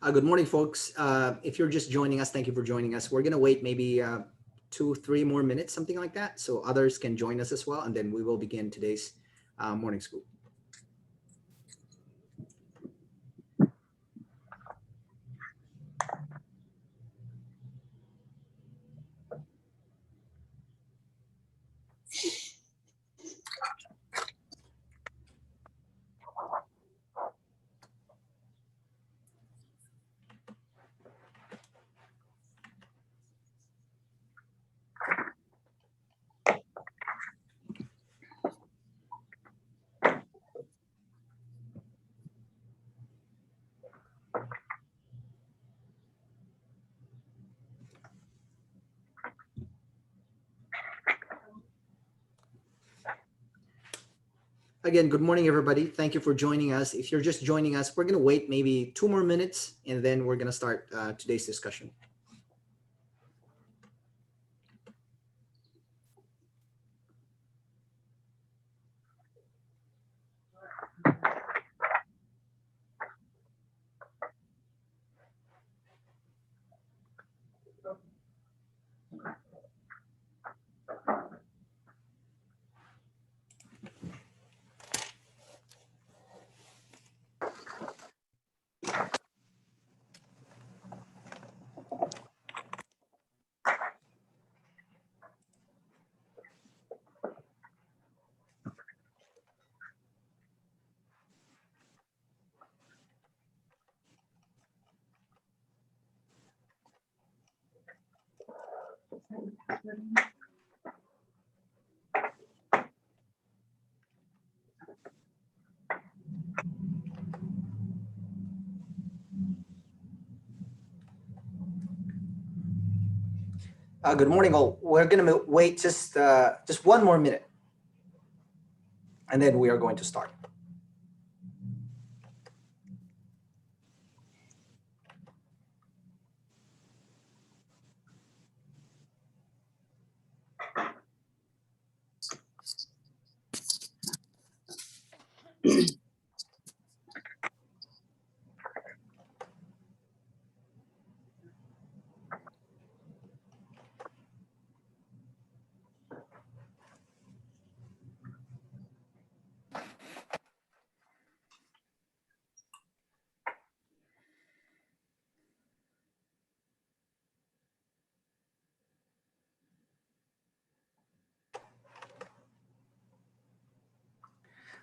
Good morning, folks. If you're just joining us, thank you for joining us. We're going to wait maybe 2, 3 more minutes, something like that, so others can join us as well, and then we will begin today's morning school. Again, good morning, everybody. Thank you for joining us. If you're just joining us, we're going to wait maybe 2 more minutes, and then we're going to start today's discussion. Good morning, all. We're going to wait just 1 more minute, and then we are going to start.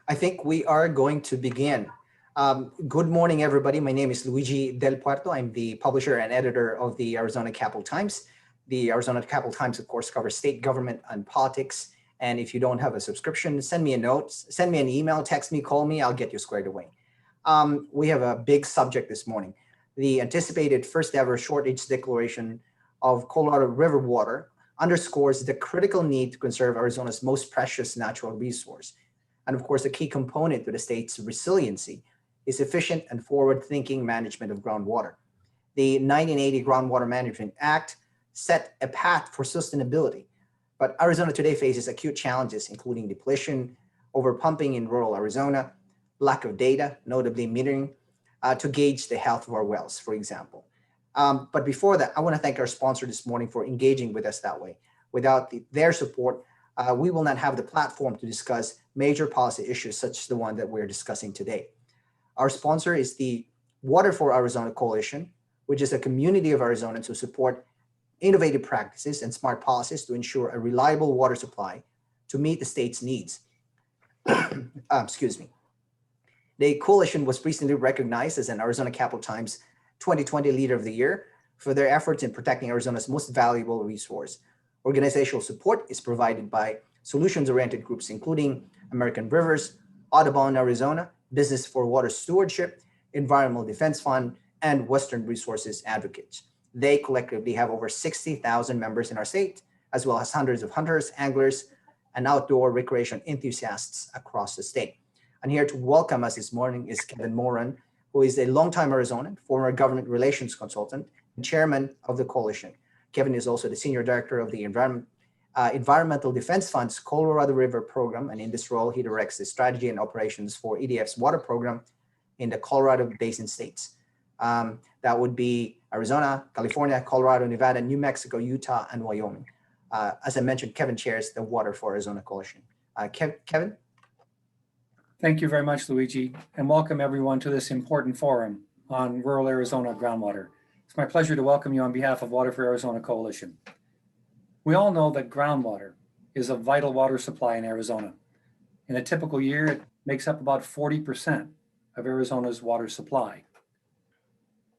I think we are going to begin. Good morning, everybody. My name is Luigi Del Puerto. I'm the publisher and editor of the Arizona Capital Times. The Arizona Capital Times, of course, covers state government and politics. And if you don't have a subscription, send me a note, send me an email, text me, call me, I'll get you squared away. We have a big subject this morning. The anticipated first ever shortage declaration of Colorado River water underscores the critical need to conserve Arizona's most precious natural resource. And of course, a key component to the state's resiliency is efficient and forward-thinking management of groundwater. The 1980 Groundwater Management Act set a path for sustainability, but Arizona today faces acute challenges, including depletion, overpumping in rural Arizona, lack of data, notably metering, to gauge the health of our wells, for example. But before that, I want to thank our sponsor this morning for engaging with us that way. Without their support, we will not have the platform to discuss major policy issues such as the one that we're discussing today. Our sponsor is the Waterford Arizona Coalition, which is a community of Arizonans who support innovative practices and smart policies to ensure a reliable water supply to meet the state's needs. Excuse me. The coalition was recently recognized as an Arizona Capital Times 2020 Leader of the Year for their efforts in protecting Arizona's most valuable resource. Organizational support is provided by solutions-oriented groups, including American Rivers, Audubon, Arizona, Business for Water Stewardship, Environmental Defense Fund, and Western Resources Advocates. They collectively have over 60,000 members in our state, as well as hundreds of hunters, anglers, and outdoor recreation enthusiasts across the state. And here to welcome us this morning is Kevin Moran, who is a longtime Arizonan, former government relations consultant, and chairman of the coalition. Kevin is also the senior director of the Environmental Defense Fund's Colorado River program, and in this role, he directs the strategy and operations for EDF's water program in the Colorado Basin states. That would be Arizona, California, Colorado, Nevada, New Mexico, Utah, and Wyoming. As I mentioned, Kevin chairs the Water for Arizona Coalition. Kevin? Thank you very much, Luigi, and welcome everyone to this important forum on rural Arizona groundwater. It's my pleasure to welcome you on behalf of Water for Arizona Coalition. We all know that groundwater is a vital water supply in Arizona. In a typical year, it makes up about 40% of Arizona's water supply.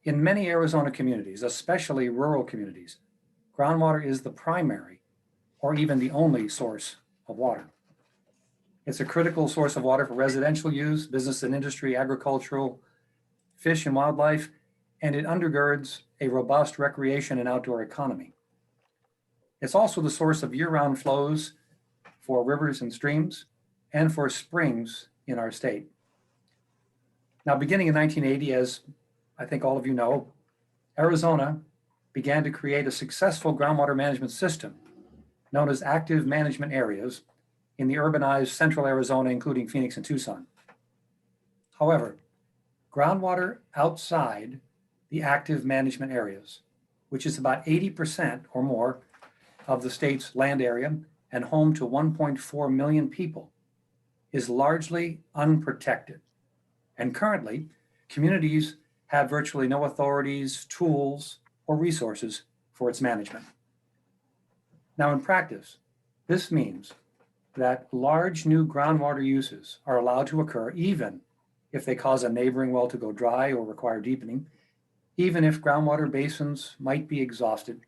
In many Arizona communities, especially rural communities, groundwater is the primary or even the only source of water. It's a critical source of water for residential use, business and industry, agricultural, fish and wildlife, and it undergirds a robust recreation and outdoor economy. It's also the source of year-round flows for rivers and streams and for springs in our state. Now, beginning in 1980, as I think all of you know, Arizona began to create a successful groundwater management system known as active management areas in the urbanized central Arizona, including Phoenix and Tucson. However, groundwater outside the active management areas, which is about 80% or more of the state's land area and home to 1.4 million people, is largely unprotected. And currently, communities have virtually no authorities, tools, or resources for its management. Now, in practice, this means that large new groundwater uses are allowed to occur even if they cause a neighboring well to go dry or require deepening, even if groundwater basins might be exhausted,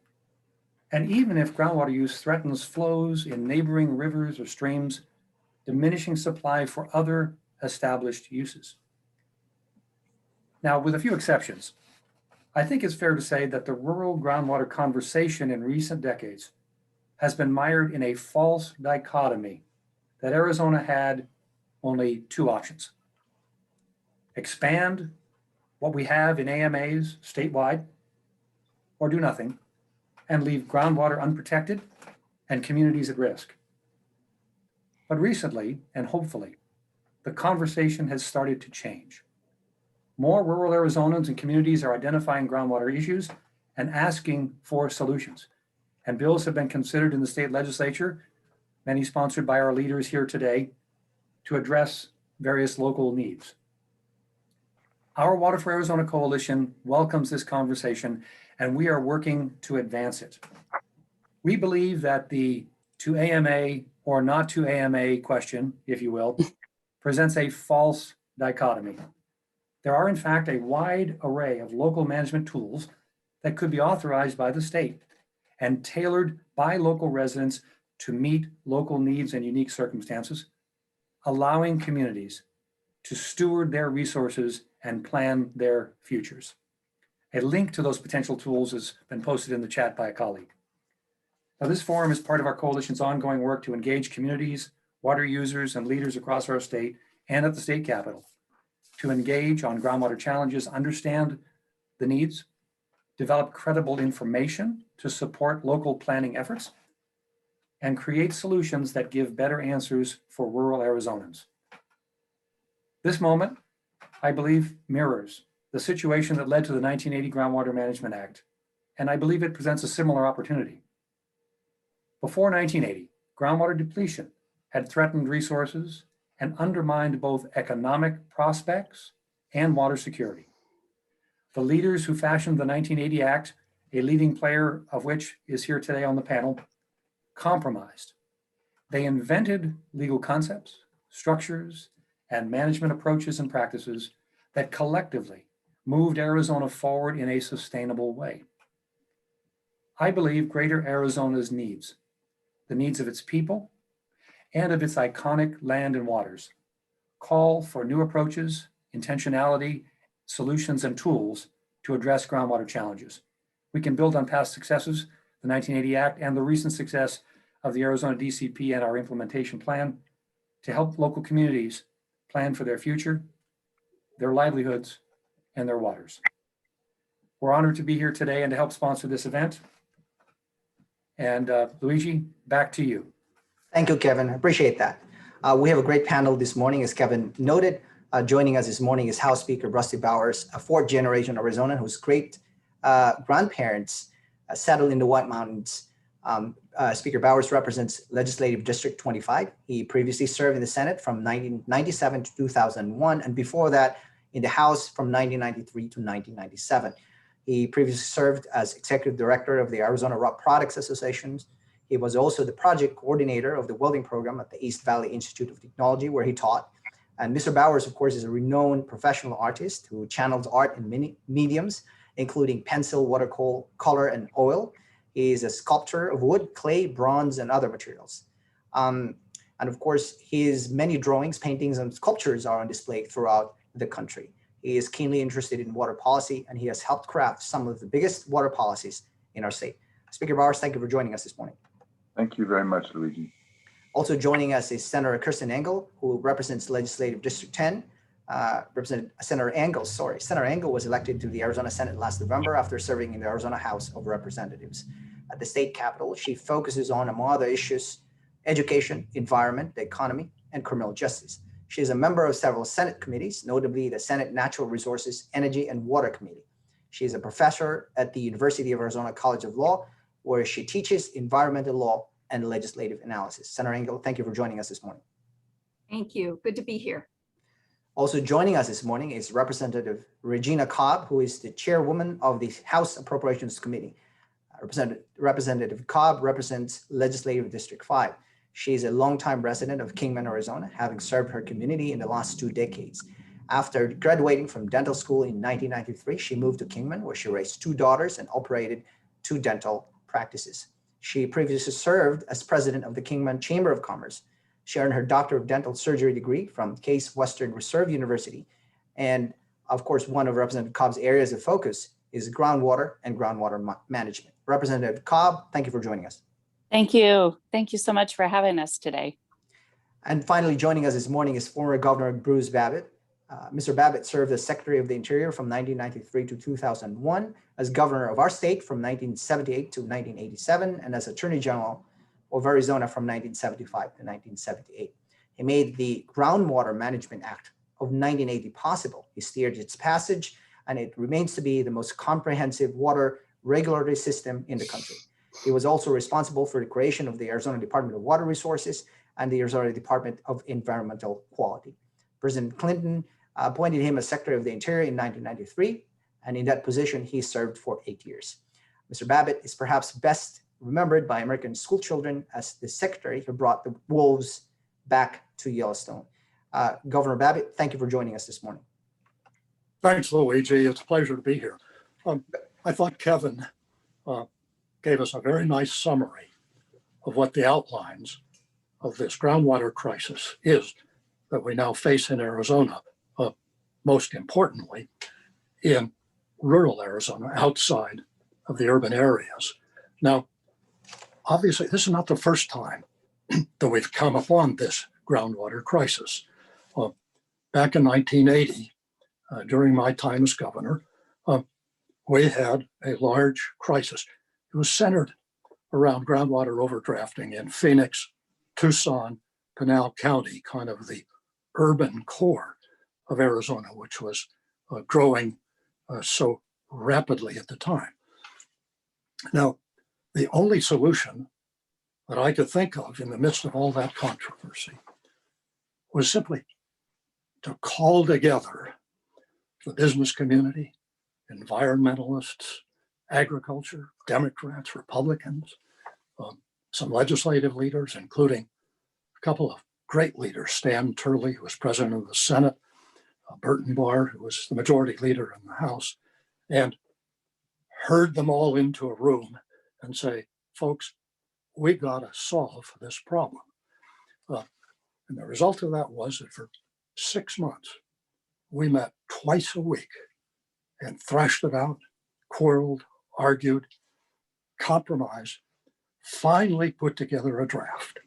and even if groundwater use threatens flows in neighboring rivers or streams, diminishing supply for other established uses. Now, with a few exceptions, I think it's fair to say that the rural groundwater conversation in recent decades has been mired in a false dichotomy that Arizona had only two options: expand what we have in AMAs statewide, or do nothing and leave groundwater unprotected and communities at risk. But recently, and hopefully, the conversation has started to change. More rural Arizonans and communities are identifying groundwater issues and asking for solutions. And bills have been considered in the state legislature, many sponsored by our leaders here today, to address various local needs. Our Water for Arizona Coalition welcomes this conversation, and we are working to advance it. We believe that the to AMA or not to AMA question, if you will, presents a false dichotomy. There are, in fact, a wide array of local management tools that could be authorized by the state and tailored by local residents to meet local needs and unique circumstances, allowing communities to steward their resources and plan their futures. A link to those potential tools has been posted in the chat by a colleague. Now, this forum is part of our coalition's ongoing work to engage communities, water users, and leaders across our state and at the state capitol to engage on groundwater challenges, understand the needs, develop credible information to support local planning efforts, and create solutions that give better answers for rural Arizonans. This moment, I believe, mirrors the situation that led to the 1980 Groundwater Management Act, and I believe it presents a similar opportunity. Before 1980, groundwater depletion had threatened resources and undermined both economic prospects and water security. The leaders who fashioned the 1980 Act, a leading player of which is here today on the panel, compromised. They invented legal concepts, structures, and management approaches and practices that collectively moved Arizona forward in a sustainable way. I believe greater Arizona's needs, the needs of its people and of its iconic land and waters, call for new approaches, intentionality, solutions, and tools to address groundwater challenges. We can build on past successes, the 1980 Act, and the recent success of the Arizona DCP and our implementation plan to help local communities plan for their future, their livelihoods, and their waters. We're honored to be here today and to help sponsor this event. And Luigi, back to you. Thank you, Kevin. I appreciate that. We have a great panel this morning, as Kevin noted. Joining us this morning is House Speaker Rusty Bowers, a fourth generation Arizonan whose great grandparents settled in the White Mountains. Speaker Bowers represents Legislative District 25. He previously served in the Senate from 1997 to 2001, and before that in the House from 1993 to 1997. He previously served as Executive Director of the Arizona Rock Products Association. He was also the project coordinator of the welding program at the East Valley Institute of Technology, where he taught. And Mr. Bowers, of course, is a renowned professional artist who channels art in many mediums, including pencil, watercolor, and oil. He is a sculptor of wood, clay, bronze, and other materials. And of course, his many drawings, paintings, and sculptures are on display throughout the country. He is keenly interested in water policy, and he has helped craft some of the biggest water policies in our state. Speaker Bowers, thank you for joining us this morning. Thank you very much, Luigi. Also joining us is Senator Kirsten Engel, who represents Legislative District 10. Senator Engel was elected to the Arizona Senate last November after serving in the Arizona House of Representatives. At the state capitol, she focuses on, among other issues, education, environment, the economy, and criminal justice. She is a member of several Senate committees, notably the Senate Natural Resources, Energy, and Water Committee. She is a professor at the University of Arizona College of Law, where she teaches environmental law and legislative analysis. Senator Engel, thank you for joining us this morning. Thank you. Good to be here. Also joining us this morning is Representative Regina Cobb, who is the chairwoman of the House Appropriations Committee. Representative Cobb represents Legislative District 5. She is a longtime resident of Kingman, Arizona, having served her community in the last 2 decades. After graduating from dental school in 1993, she moved to Kingman, where she raised 2 daughters and operated 2 dental practices. She previously served as president of the Kingman Chamber of Commerce. She earned her Doctor of Dental Surgery degree from Case Western Reserve University. And of course, one of Representative Cobb's areas of focus is groundwater and groundwater management. Representative Cobb, thank you for joining us. Thank you. Thank you so much for having us today. And finally, joining us this morning is former Governor Bruce Babbitt. Mr. Babbitt served as Secretary of the Interior from 1993 to 2001, as Governor of our state from 1978 to 1987, and as Attorney General of Arizona from 1975 to 1978. He made the Groundwater Management Act of 1980 possible. He steered its passage, and it remains to be the most comprehensive water regulatory system in the country. He was also responsible for the creation of the Arizona Department of Water Resources and the Arizona Department of Environmental Quality. President Clinton appointed him as Secretary of the Interior in 1993, and in that position, he served for 8 years. Mr. Babbitt is perhaps best remembered by American school children as the secretary who brought the wolves back to Yellowstone. Governor Babbitt, thank you for joining us this morning. Thanks, Luigi. It's a pleasure to be here. I thought Kevin gave us a very nice summary of what the outlines of this groundwater crisis is that we now face in Arizona, most importantly in rural Arizona, outside of the urban areas. Now, obviously, this is not the first time that we've come upon this groundwater crisis. Back in 1980, during my time as governor, we had a large crisis. It was centered around groundwater overdrafting in Phoenix, Tucson, Pinal County, kind of the urban core of Arizona, which was growing so rapidly at the time. Now, the only solution that I could think of in the midst of all that controversy was simply to call together the business community, environmentalists, agriculture, Democrats, Republicans, some legislative leaders, including a couple of great leaders, Stan Turley, who was president of the Senate, Burton Barr, who was the majority leader in the House, and herd them all into a room and say, folks, we got to solve this problem. And the result of that was that for 6 months, we met twice a week and thrashed it out, quarreled, argued, compromised, finally put together a draft.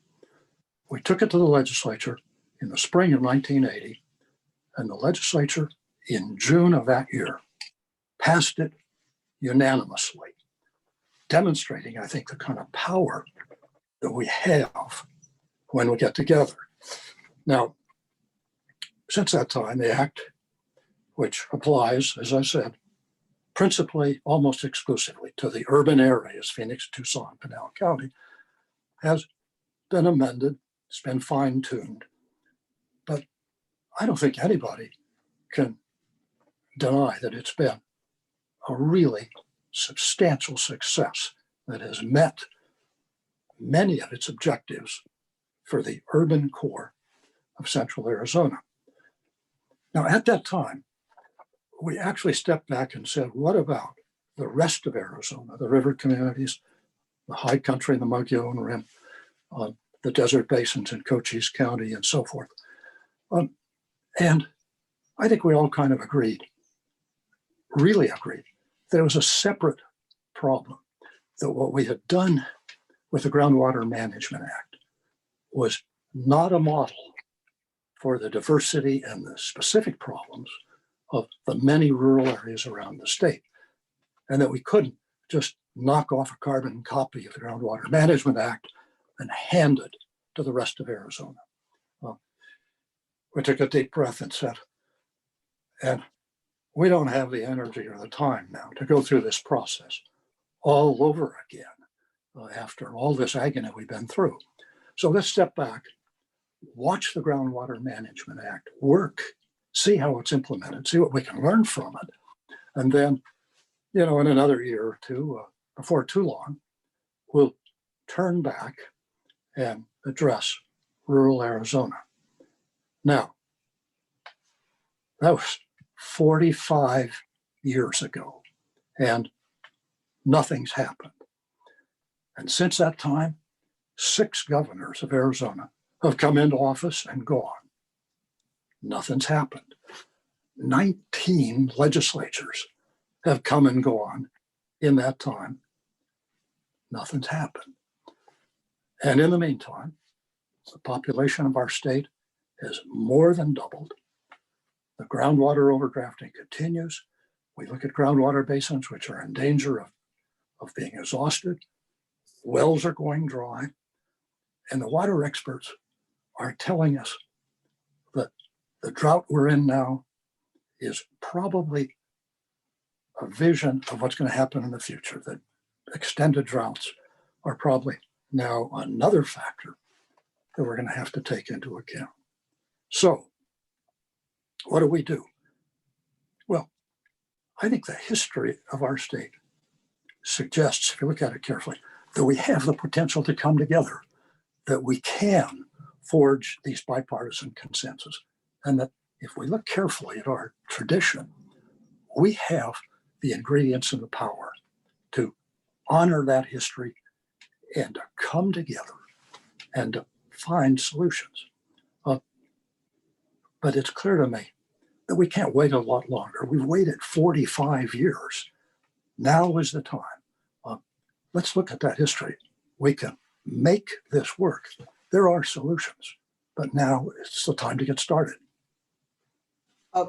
We took it to the legislature in the spring of 1980, and the legislature in June of that year passed it unanimously, demonstrating, I think, the kind of power that we have when we get together. Now, since that time, the Act, which applies, as I said, principally, almost exclusively to the urban areas, Phoenix, Tucson, Pinal County, has been amended, it's been fine-tuned. But I don't think anybody can deny that it's been a really substantial success that has met many of its objectives for the urban core of central Arizona. Now, at that time, we actually stepped back and said, what about the rest of Arizona, the river communities, the high country, the Mogollon Rim, the desert basins in Cochise County, and so forth. And I think we all kind of agreed, really agreed, that it was a separate problem, that what we had done with the Groundwater Management Act was not a model for the diversity and the specific problems of the many rural areas around the state, and that we couldn't just knock off a carbon copy of the Groundwater Management Act and hand it to the rest of Arizona. We took a deep breath and said, and we don't have the energy or the time now to go through this process all over again after all this agony we've been through. So let's step back, watch the Groundwater Management Act work, see how it's implemented, see what we can learn from it. And then, in another year or two, before too long, we'll turn back and address rural Arizona. Now, that was 45 years ago, and nothing's happened. And since that time, 6 governors of Arizona have come into office and gone. Nothing's happened. 19 legislatures have come and gone in that time. Nothing's happened. And in the meantime, the population of our state has more than doubled. The groundwater overdrafting continues. We look at groundwater basins which are in danger of being exhausted. Wells are going dry. And the water experts are telling us that the drought we're in now is probably a vision of what's going to happen in the future, that extended droughts are probably now another factor that we're going to have to take into account. So what do we do? Well, I think the history of our state suggests, if you look at it carefully, that we have the potential to come together, that we can forge these bipartisan consensus, and that if we look carefully at our tradition, we have the ingredients and the power to honor that history and to come together and to find solutions. But it's clear to me that we can't wait a lot longer. We've waited 45 years. Now is the time. Let's look at that history. We can make this work. There are solutions, but now it's the time to get started.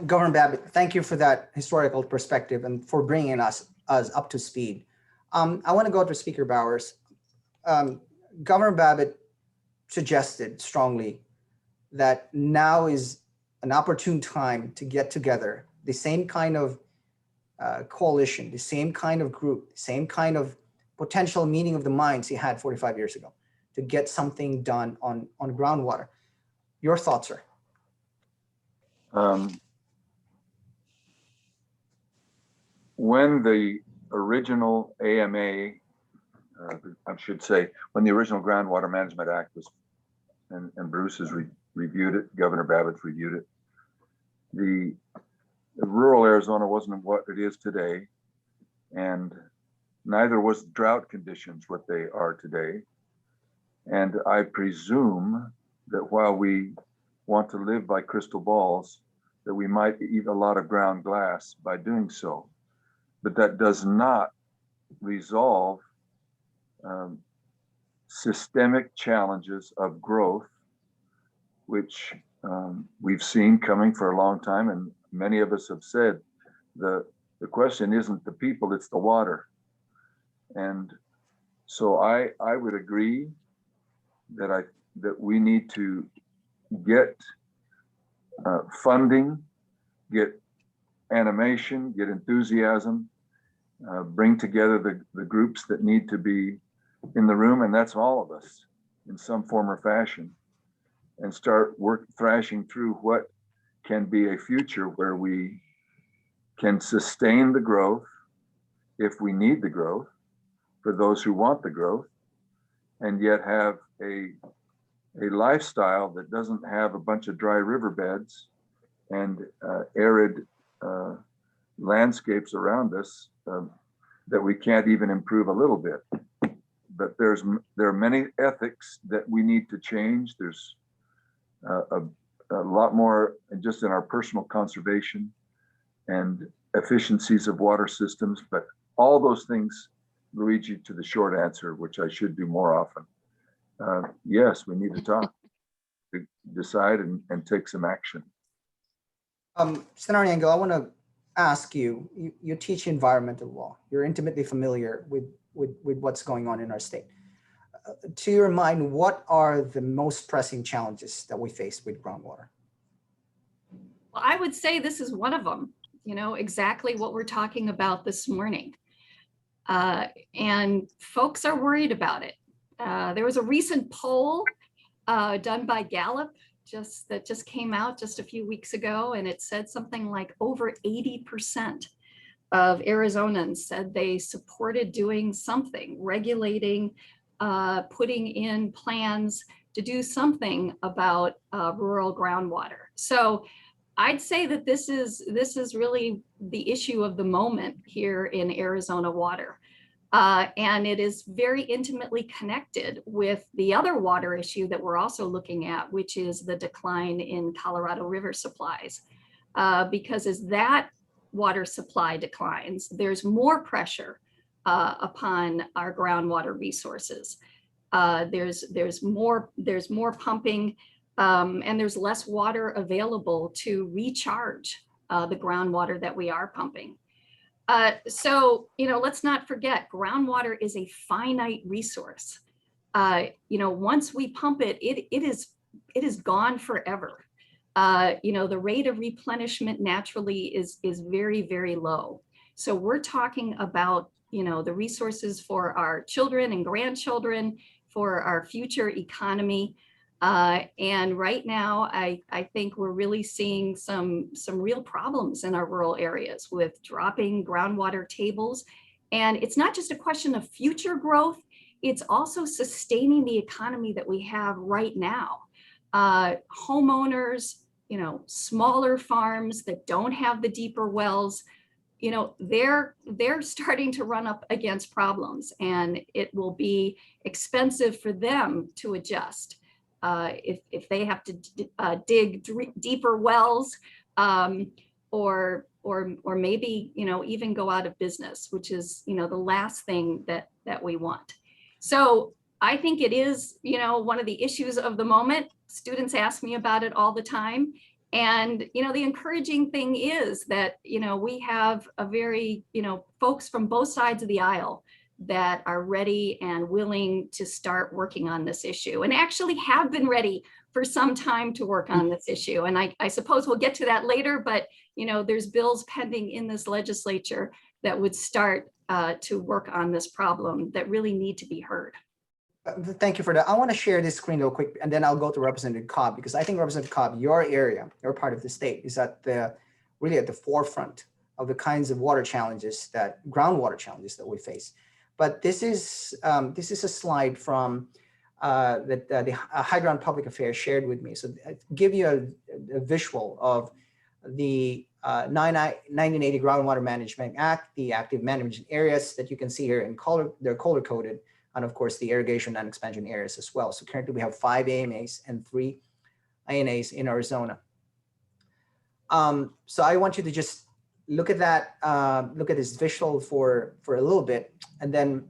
Governor Babbitt, thank you for that historical perspective and for bringing us up to speed. I want to go to Speaker Bowers. Governor Babbitt suggested strongly that now is an opportune time to get together the same kind of coalition, the same kind of group, the same kind of potential meeting of the minds he had 45 years ago to get something done on groundwater. Your thoughts, sir? When the original AMA, I should say, when the original Groundwater Management Act was, and Bruce has reviewed it, Governor Babbitt's reviewed it, the rural Arizona wasn't what it is today, and neither was drought conditions what they are today. And I presume that while we want to live by crystal balls, that we might eat a lot of ground glass by doing so. But that does not resolve systemic challenges of growth, which we've seen coming for a long time. And many of us have said, the question isn't the people, it's the water. And so I would agree that we need to get funding, get animation, get enthusiasm, bring together the groups that need to be in the room, and that's all of us in some form or fashion, and start thrashing through what can be a future where we can sustain the growth if we need the growth for those who want the growth, and yet have a lifestyle that doesn't have a bunch of dry riverbeds and arid landscapes around us that we can't even improve a little bit. But there are many ethics that we need to change. There's a lot more just in our personal conservation and efficiencies of water systems, but all those things, Luigi, to the short answer, which I should do more often. Yes, we need to talk, to decide and take some action. Senator Engel, I want to ask you, you teach environmental law. You're intimately familiar with what's going on in our state. To your mind, what are the most pressing challenges that we face with groundwater? Well, I would say this is one of them, you know, exactly what we're talking about this morning. And folks are worried about it. There was a recent poll done by Gallup that just came out just a few weeks ago, and it said something like over 80% of Arizonans said they supported doing something, regulating, putting in plans to do something about rural groundwater. So I'd say that this is really the issue of the moment here in Arizona water. And it is very intimately connected with the other water issue that we're also looking at, which is the decline in Colorado River supplies. Because as that water supply declines, there's more pressure upon our groundwater resources. There's more pumping, and there's less water available to recharge the groundwater that we are pumping. So, you know, let's not forget, groundwater is a finite resource. You know, once we pump it, it is gone forever. You know, the rate of replenishment naturally is very, very low. So we're talking about, you know, the resources for our children and grandchildren, for our future economy. And right now, I think we're really seeing some real problems in our rural areas with dropping groundwater tables. And it's not just a question of future growth, it's also sustaining the economy that we have right now. Homeowners, you know, smaller farms that don't have the deeper wells, you know, they're starting to run up against problems, and it will be expensive for them to adjust. If they have to dig deeper wells, or maybe, you know, even go out of business, which is, you know, the last thing that we want. So I think it is, you know, one of the issues of the moment. Students ask me about it all the time. And, you know, the encouraging thing is that, you know, we have a very, you know, folks from both sides of the aisle that are ready and willing to start working on this issue, and actually have been ready for some time to work on this issue. And I suppose we'll get to that later, but, you know, there's bills pending in this legislature that would start to work on this problem that really need to be heard. Thank you for that. I want to share this screen real quick, and then I'll go to Representative Cobb, because I think Representative Cobb, your area, your part of the state is really at the forefront of the kinds of water challenges, groundwater challenges that we face. But this is a slide from that the High Ground Public Affairs shared with me. So I give you a visual of the 1980 Groundwater Management Act, the active management areas that you can see here in color. They're color coded, and of course the irrigation and expansion areas as well. So currently we have 5 AMAs and 3 INAs in Arizona. So I want you to just look at that, look at this visual for a little bit, and then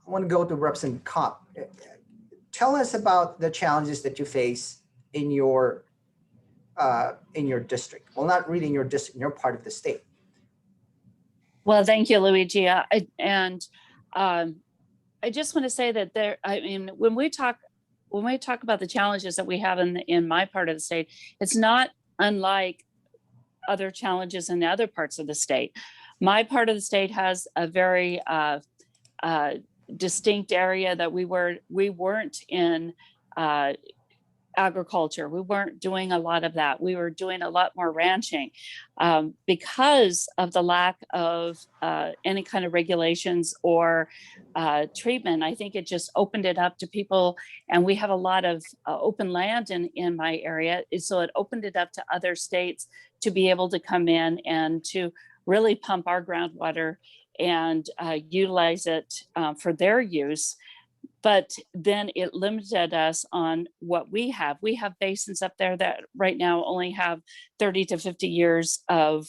I want to go to Representative Cobb. Tell us about the challenges that you face in your district. Well, not really in your district, in your part of the state. Well, thank you, Luigi. I just want to say that I mean, when we talk about the challenges that we have in my part of the state, it's not unlike other challenges in other parts of the state. My part of the state has a very distinct area that we weren't in agriculture. We weren't doing a lot of that. We were doing a lot more ranching because of the lack of any kind of regulations or treatment. I think it just opened it up to people, and we have a lot of open land in my area. So it opened it up to other states to be able to come in and to really pump our groundwater and utilize it for their use. But then it limited us on what we have. We have basins up there that right now only have 30 to 50 years of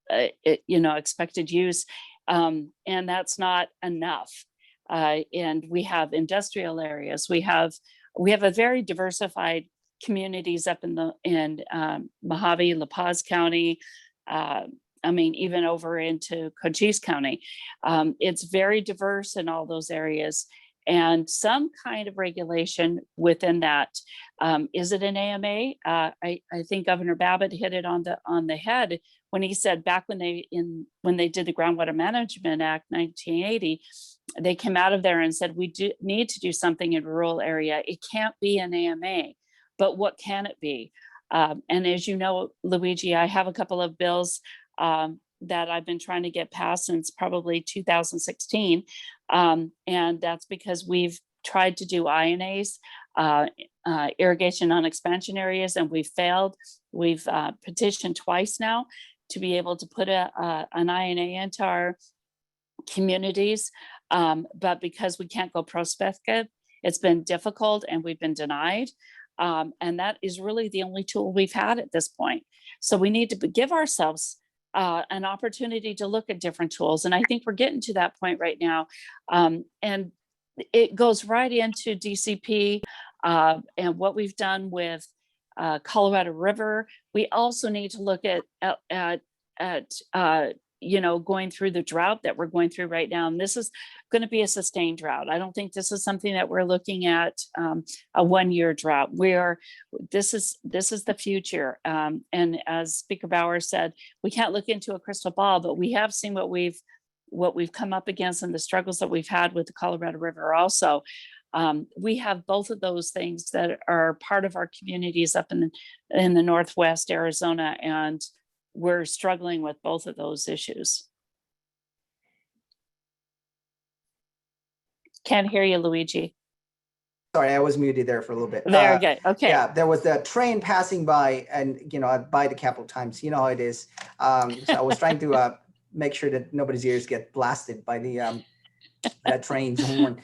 expected use, and that's not enough. And we have industrial areas. We have a very diversified communities up in Mojave, La Paz County. Even over into Cochise County. It's very diverse in all those areas. And some kind of regulation within that. Is it an AMA? I think Governor Babbitt hit it on the head when he said back when they did the Groundwater Management Act 1980, they came out of there and said we do need to do something in rural area. It can't be an AMA, but what can it be? And as you know, Luigi, I have a couple of bills that I've been trying to get passed since probably 2016. And that's because we've tried to do INAs, irrigation on expansion areas, and we've failed. We've petitioned twice now to be able to put an INA into our communities. But because we can't go prospective, it's been difficult and we've been denied. And that is really the only tool we've had at this point. So we need to give ourselves an opportunity to look at different tools. And I think we're getting to that point right now. And it goes right into DCP and what we've done with Colorado River. We also need to look at going through the drought that we're going through right now. And this is going to be a sustained drought. I don't think this is something that we're looking at a one-year drought. This is the future. And as Speaker Bauer said, we can't look into a crystal ball, but we have seen what we've come up against and the struggles that we've had with the Colorado River also. We have both of those things that are part of our communities up in the Northwest Arizona, and we're struggling with both of those issues. Can't hear you, Luigi. Sorry, I was muted there for a little bit. Very good. Okay. Yeah, there was the train passing by, and by the Capitol Times. You know how it is. So I was trying to make sure that nobody's ears get blasted by the that train's horn.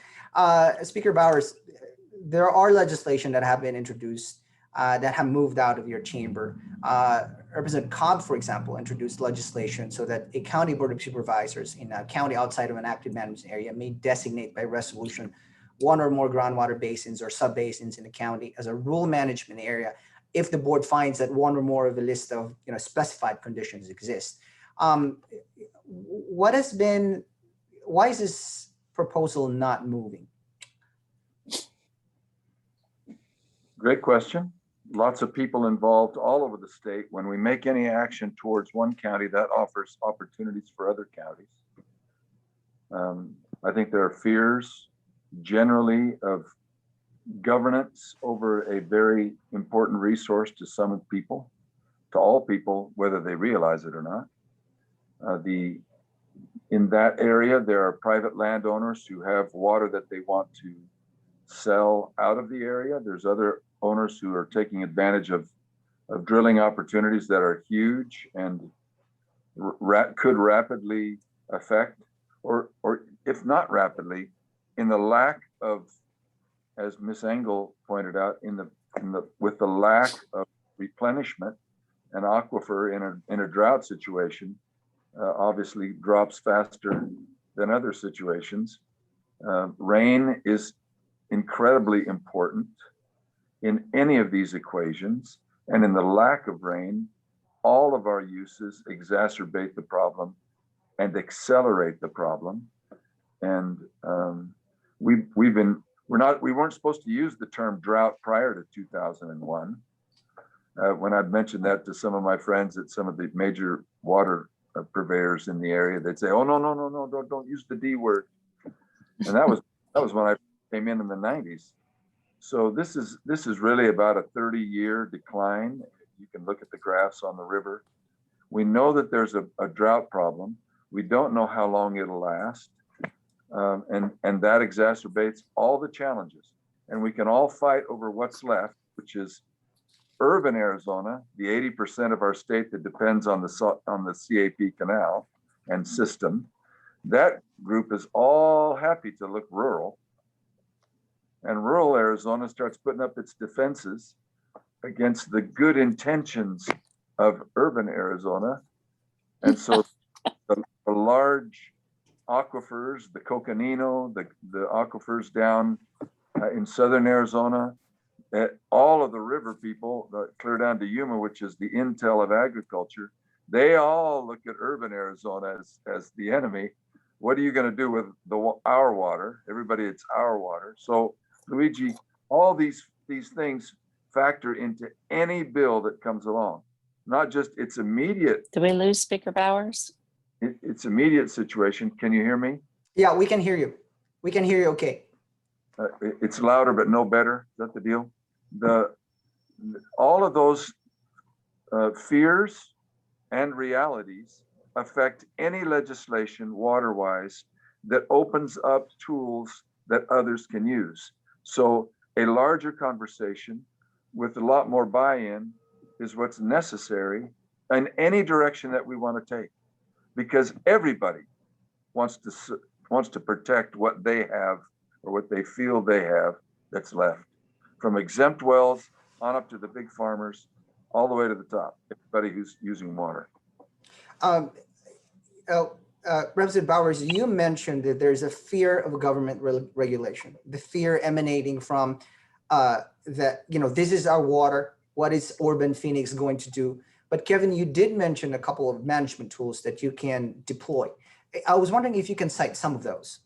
Speaker Bowers, there are legislation that have been introduced that have moved out of your chamber. Representative Cobb, for example, introduced legislation so that a county board of supervisors in a county outside of an active management area may designate by resolution one or more groundwater basins or subbasins in the county as a rural management area if the board finds that one or more of a list of specified conditions exist. Why is this proposal not moving? Great question. Lots of people involved all over the state. When we make any action towards one county, that offers opportunities for other counties. I think there are fears generally of governance over a very important resource to some people, to all people, whether they realize it or not. In that area, there are private landowners who have water that they want to sell out of the area. There's other owners who are taking advantage of drilling opportunities that are huge and could rapidly affect, or if not rapidly, in the lack of, as Ms. Engel pointed out, with the lack of replenishment, an aquifer in a drought situation obviously drops faster than other situations. Rain is incredibly important in any of these equations, and in the lack of rain, all of our uses exacerbate the problem and accelerate the problem. And we weren't supposed to use the term drought prior to 2001, When I'd mentioned that to some of my friends at some of the major water purveyors in the area, they'd say, "Oh, no, don't use the D word." And that was when I came in the 90s. So this is really about a 30-year decline. You can look at the graphs on the river. We know that there's a drought problem. We don't know how long it'll last. And that exacerbates all the challenges. And we can all fight over what's left, which is urban Arizona, the 80% of our state that depends on the CAP canal and system. That group is all happy to look rural. And rural Arizona starts putting up its defenses against the good intentions of urban Arizona. And so the large aquifers, the Coconino, the aquifers down in southern Arizona, all of the river people, clear down to Yuma, which is the intel of agriculture, they all look at urban Arizona as the enemy. What are you going to do with our water? Everybody, it's our water. So, Luigi, all these things factor into any bill that comes along, not just its immediate. Do we lose Speaker Bowers? Its immediate situation. Can you hear me? Yeah, we can hear you. We can hear you okay. It's louder, but no better. Is that the deal? All of those fears and realities affect any legislation water-wise that opens up tools that others can use. So a larger conversation with a lot more buy-in is what's necessary in any direction that we want to take, because everybody wants to protect what they have or what they feel they have that's left, from exempt wells on up to the big farmers, all the way to the top, everybody who's using water. Representative Bowers, you mentioned that there's a fear of government regulation, the fear emanating from that, this is our water. What is urban Phoenix going to do? But Kevin, you did mention a couple of management tools that you can deploy. I was wondering if you can cite some of those.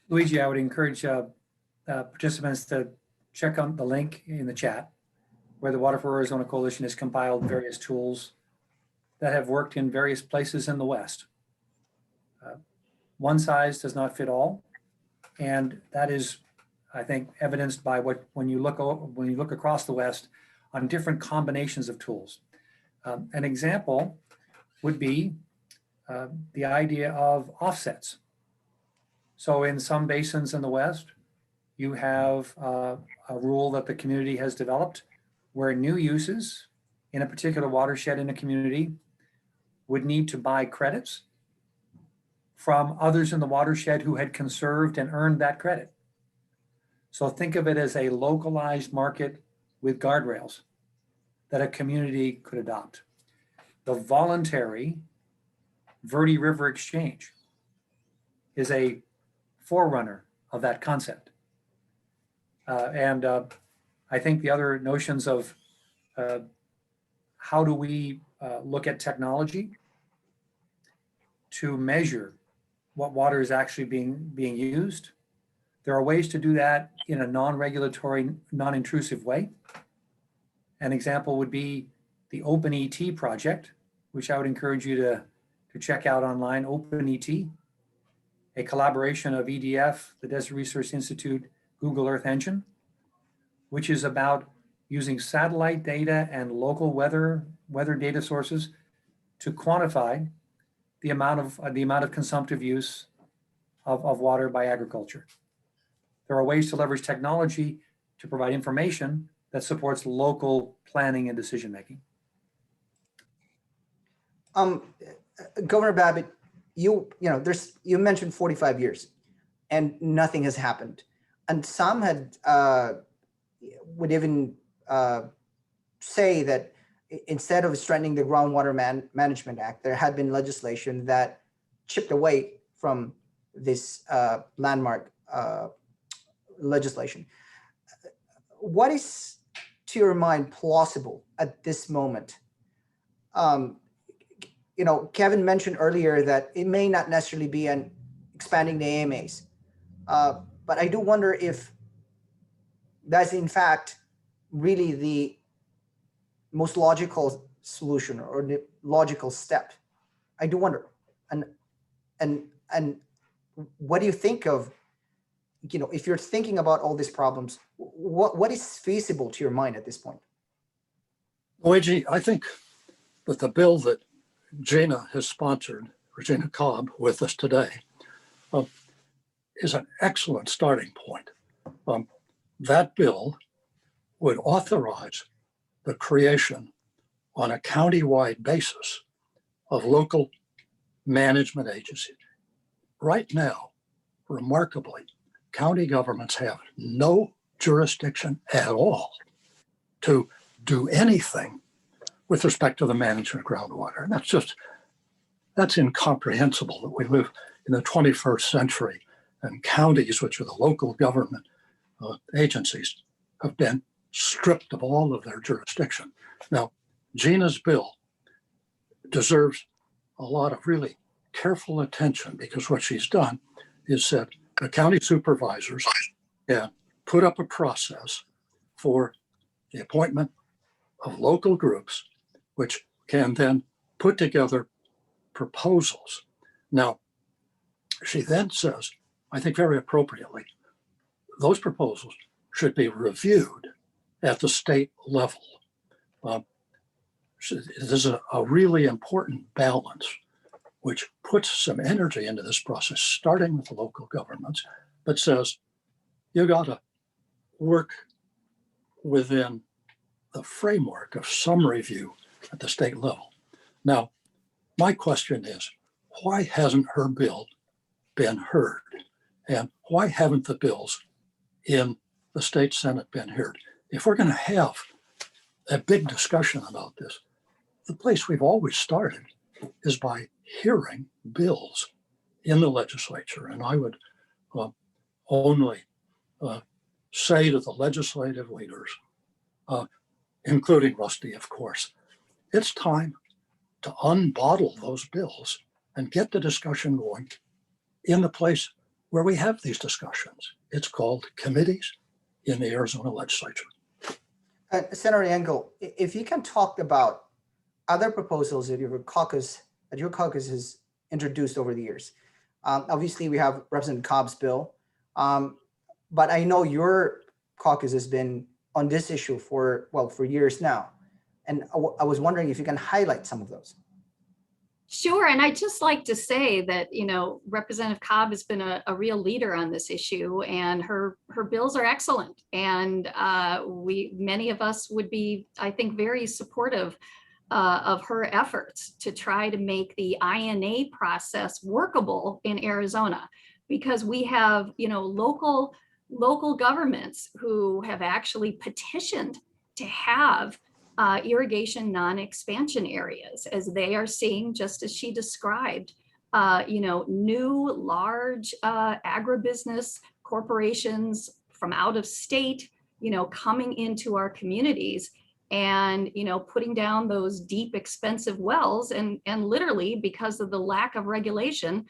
Luigi, I would encourage participants to check on the link in the chat where the Water for Arizona Coalition has compiled various tools that have worked in various places in the West. One size does not fit all, and that is, I think, evidenced by when you look across the West on different combinations of tools. An example would be the idea of offsets. So in some basins in the West, you have a rule that the community has developed where new uses in a particular watershed in a community would need to buy credits from others in the watershed who had conserved and earned that credit. So think of it as a localized market with guardrails that a community could adopt. The voluntary Verde River Exchange is a forerunner of that concept. And I think the other notions of how do we look at technology to measure what water is actually being used. There are ways to do that in a non-regulatory, non-intrusive way. An example would be the OpenET project, which I would encourage you to check out online, OpenET, a collaboration of EDF, the Desert Research Institute, Google Earth Engine, which is about using satellite data and local weather data sources to quantify the amount of consumptive use of water by agriculture. There are ways to leverage technology to provide information that supports local planning and decision making. Governor Babbitt, you mentioned 45 years and nothing has happened. And some would even say that instead of strengthening the Groundwater Management Act, there had been legislation that chipped away from this landmark legislation. What is, to your mind, plausible at this moment? Kevin mentioned earlier that it may not necessarily be expanding the AMAs, but I do wonder if that's in fact really the most logical solution or the logical step. I do wonder, and what do you think of, if you're thinking about all these problems, what is feasible to your mind at this point? Luigi, I think that the bill that Gina has sponsored, Regina Cobb, with us today, is an excellent starting point. That bill would authorize the creation on a county-wide basis of local management agencies. Right now, remarkably, county governments have no jurisdiction at all to do anything with respect to the management of groundwater. And that's incomprehensible that we live in the 21st century and counties, which are the local government agencies, have been stripped of all of their jurisdiction. Now, Gina's bill deserves a lot of really careful attention, because what she's done is said the county supervisors can put up a process for the appointment of local groups, which can then put together proposals. Now, she then says, I think very appropriately, those proposals should be reviewed at the state level. This is a really important balance, which puts some energy into this process, starting with the local governments, but says you got to work within the framework of some review at the state level. Now, my question is, why hasn't her bill been heard? And why haven't the bills in the state Senate been heard? If we're going to have a big discussion about this, the place we've always started is by hearing bills in the legislature. And I would only say to the legislative leaders, including Rusty, of course, it's time to unbottle those bills and get the discussion going in the place where we have these discussions. It's called committees in the Arizona legislature. Senator Engel, if you can talk about other proposals that your caucus has introduced over the years. Obviously, we have Representative Cobb's bill, but I know your caucus has been on this issue for years now. And I was wondering if you can highlight some of those. Sure, and I'd just like to say that, Representative Cobb has been a real leader on this issue, and her bills are excellent. And many of us would be, I think, very supportive of her efforts to try to make the INA process workable in Arizona, because we have, local governments who have actually petitioned to have irrigation non-expansion areas, as they are seeing, just as she described, new large agribusiness corporations from out of state, coming into our communities and, putting down those deep, expensive wells, and literally, because of the lack of regulation,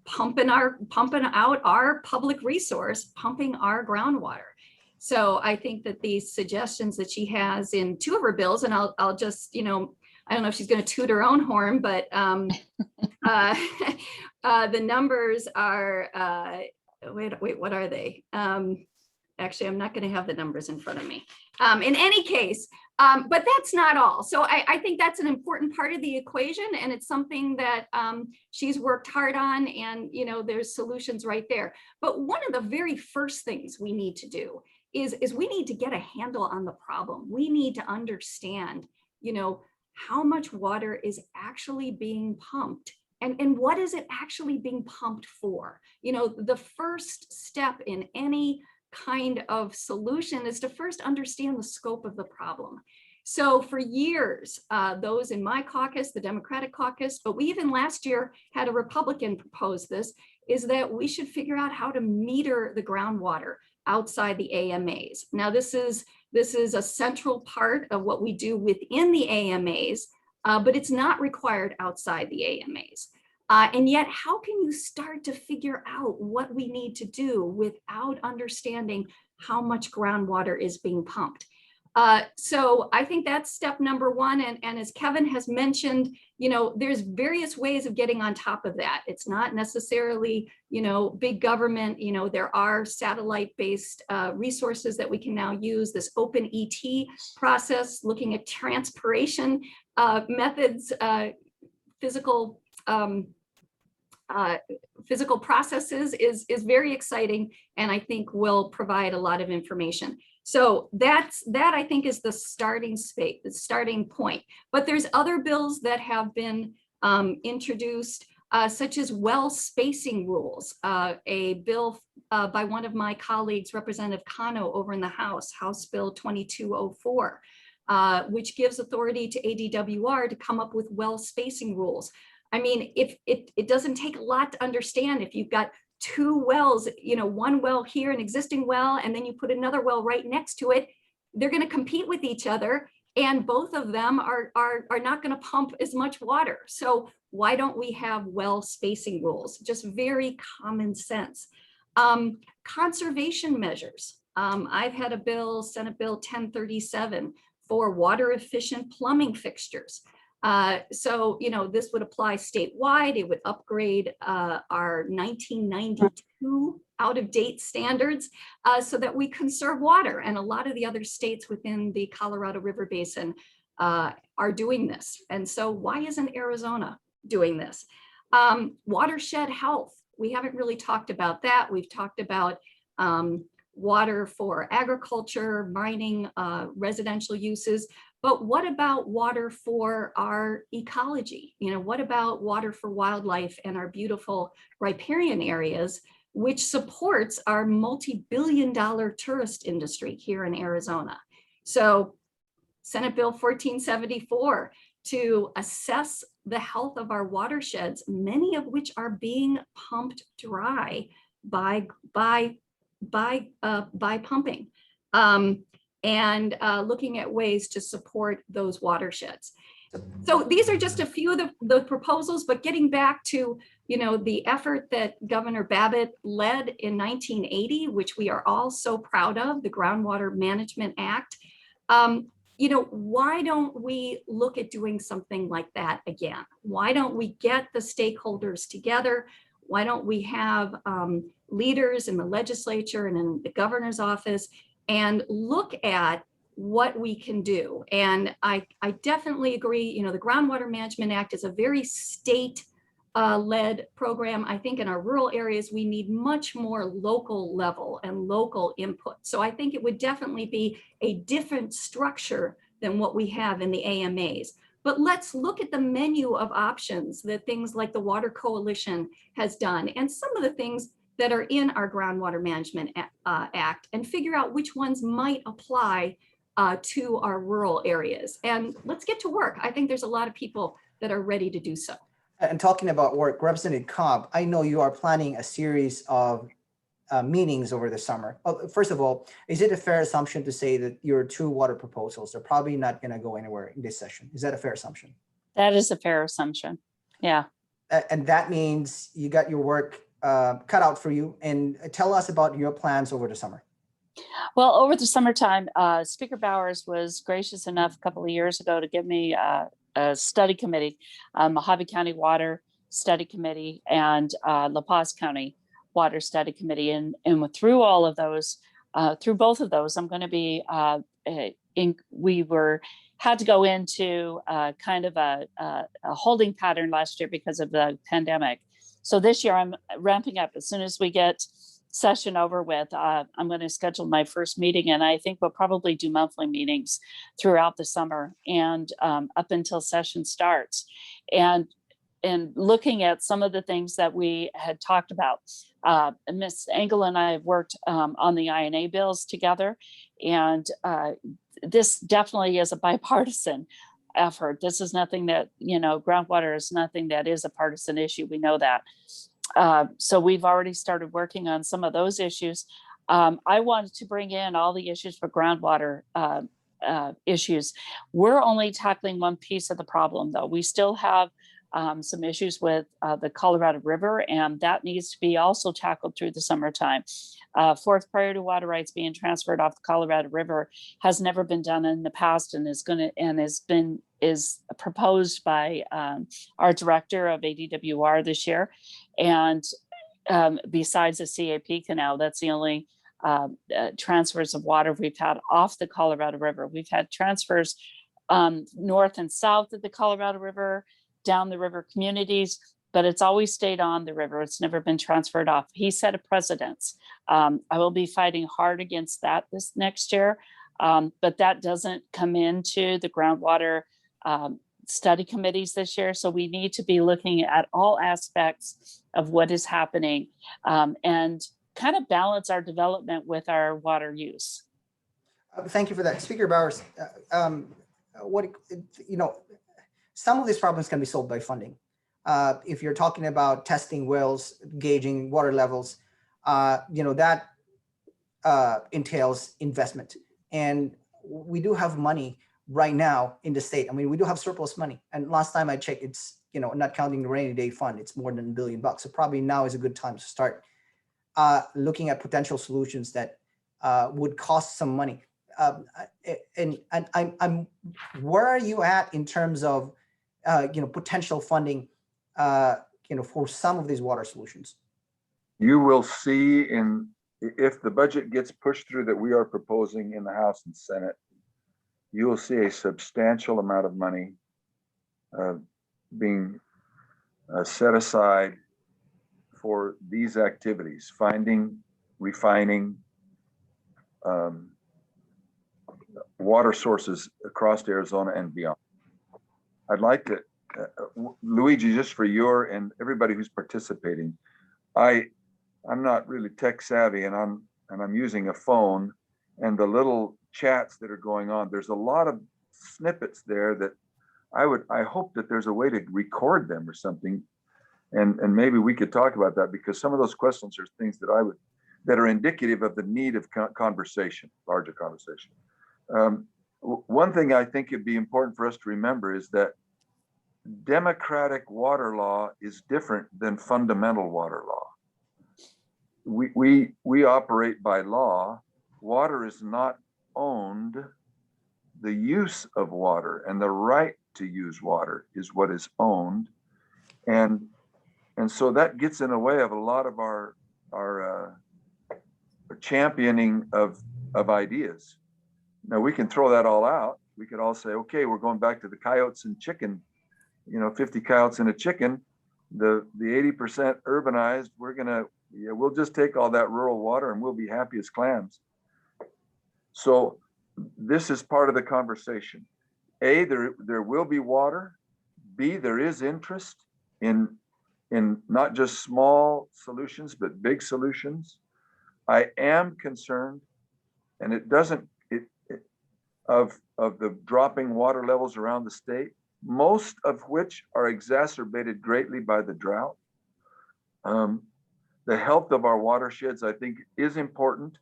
pumping out our public resource, pumping our groundwater. So I think that these suggestions that she has in two of her bills, and I'll just, I don't know if she's going to toot her own horn, but the numbers are, wait, what are they? Actually, I'm not going to have the numbers in front of me. In any case, but that's not all. So I think that's an important part of the equation, and it's something that she's worked hard on, and there's solutions right there. But one of the very first things we need to do is we need to get a handle on the problem. We need to understand, how much water is actually being pumped, and what is it actually being pumped for? The first step in any kind of solution is to first understand the scope of the problem. So for years, those in my caucus, the Democratic caucus, but we even last year had a Republican propose this, is that we should figure out how to meter the groundwater outside the AMAs. Now, this is a central part of what we do within the AMAs, but it's not required outside the AMAs. And yet, how can you start to figure out what we need to do without understanding how much groundwater is being pumped. So I think that's step number one. And as Kevin has mentioned, there's various ways of getting on top of that. It's not necessarily, big government. There are satellite-based resources that we can now use. This open ET process, looking at transpiration methods, physical processes is very exciting, and I think will provide a lot of information. So that I think is the starting space, the starting point. But there's other bills that have been introduced, such as well spacing rules. A bill by one of my colleagues, Representative Cano, over in the House Bill 2204, which gives authority to ADWR to come up with well spacing rules. I mean, if it doesn't take a lot to understand. If you've got two wells, one well here, an existing well, and then you put another well right next to it, they're going to compete with each other, and both of them are not going to pump as much water. So why don't we have well spacing rules? Just very common sense. Conservation measures. I've had a bill, Senate Bill 1037, for water efficient plumbing fixtures. So, this would apply statewide. It would upgrade our 1992 out-of-date standards so that we conserve water. And a lot of the other states within the Colorado River Basin are doing this. And so why isn't Arizona doing this? Watershed health. We haven't really talked about that. We've talked about water for agriculture, mining, residential uses. But what about water for our ecology? What about water for wildlife and our beautiful riparian areas, which supports our multi-billion-dollar tourist industry here in Arizona? So Senate Bill 1474 to assess the health of our watersheds, many of which are being pumped dry by pumping. And looking at ways to support those watersheds. So these are just a few of the proposals, but getting back to, the effort that Governor Babbitt led in 1980, which we are all so proud of, the Groundwater Management Act. Why don't we look at doing something like that again? Why don't we get the stakeholders together? Why don't we have leaders in the legislature and in the governor's office and look at what we can do? And I definitely agree, the Groundwater Management Act is a very state-led program. I think in our rural areas, we need much more local level and local input. So I think it would definitely be a different structure than what we have in the AMAs. But let's look at the menu of options that things like the Water Coalition has done, and some of the things that are in our Groundwater Management Act, and figure out which ones might apply to our rural areas. And let's get to work. I think there's a lot of people that are ready to do so. And talking about work, Representative Cobb, I know you are planning a series of meetings over the summer. First of all, is it a fair assumption to say that your two water proposals are probably not going to go anywhere in this session? Is that a fair assumption? That is a fair assumption. Yeah. And that means you got your work cut out for you. And tell us about your plans over the summer. Well, over the summertime, Speaker Bowers was gracious enough a couple of years ago to give me a study committee, Mojave County Water Study Committee and La Paz County Water Study Committee. And through all of those, through both of those, I'm going to be, had to go into kind of a holding pattern last year because of the pandemic. So this year I'm ramping up. As soon as we get session over with, I'm going to schedule my first meeting, and I think we'll probably do monthly meetings throughout the summer and up until session starts. And looking at some of the things that we had talked about. Ms. Engel and I have worked on the INA bills together, and this definitely is a bipartisan effort. This is nothing that, groundwater is nothing that is a partisan issue. We know that. So we've already started working on some of those issues. I wanted to bring in all the issues for groundwater issues. We're only tackling one piece of the problem, though. We still have some issues with the Colorado River, and that needs to be also tackled through the summertime. Fourth priority water rights being transferred off the Colorado River has never been done in the past, and is proposed by our director of ADWR this year. And besides the CAP canal, that's the only transfers of water we've had off the Colorado River. We've had transfers north and south of the Colorado River, down the river communities, but it's always stayed on the river. It's never been transferred off. He set a precedence. I will be fighting hard against that this next year, but that doesn't come into the groundwater study committees this year. So we need to be looking at all aspects of what is happening and kind of balance our development with our water use. Thank you for that. Speaker Bowers, some of these problems can be solved by funding. If you're talking about testing wells, gauging water levels, that entails investment. And we do have money right now in the state. I mean, we do have surplus money. And last time I checked, it's, not counting the rainy day fund, it's more than $1 billion. So probably now is a good time to start looking at potential solutions that would cost some money. And I'm where are you at in terms of potential funding for some of these water solutions? You will see if the budget gets pushed through that we are proposing in the House and Senate, you will see a substantial amount of money being set aside for these activities: finding, refining, water sources across Arizona and beyond. I'd like to, Luigi, just for your and everybody who's participating, I'm not really tech savvy, and I'm using a phone, and the little chats that are going on, there's a lot of snippets there that I hope that there's a way to record them or something, and maybe we could talk about that, because some of those questions are things that are indicative of the need of conversation, larger conversation. One thing I think it'd be important for us to remember is that democratic water law is different than fundamental water law. We operate by law. Water is not owned. The use of water and the right to use water is what is owned. And so that gets in the way of a lot of our championing of ideas. Now we can throw that all out. We could all say, okay, we're going back to the coyotes and chicken, 50 coyotes and a chicken, the 80% urbanized, we'll just take all that rural water and we'll be happy as clams. So this is part of the conversation. A, there will be water. B, there is interest in not just small solutions, but big solutions. I am concerned, and it doesn't, of the dropping water levels around the state, most of which are exacerbated greatly by the drought. The health of our watersheds, I think, is important.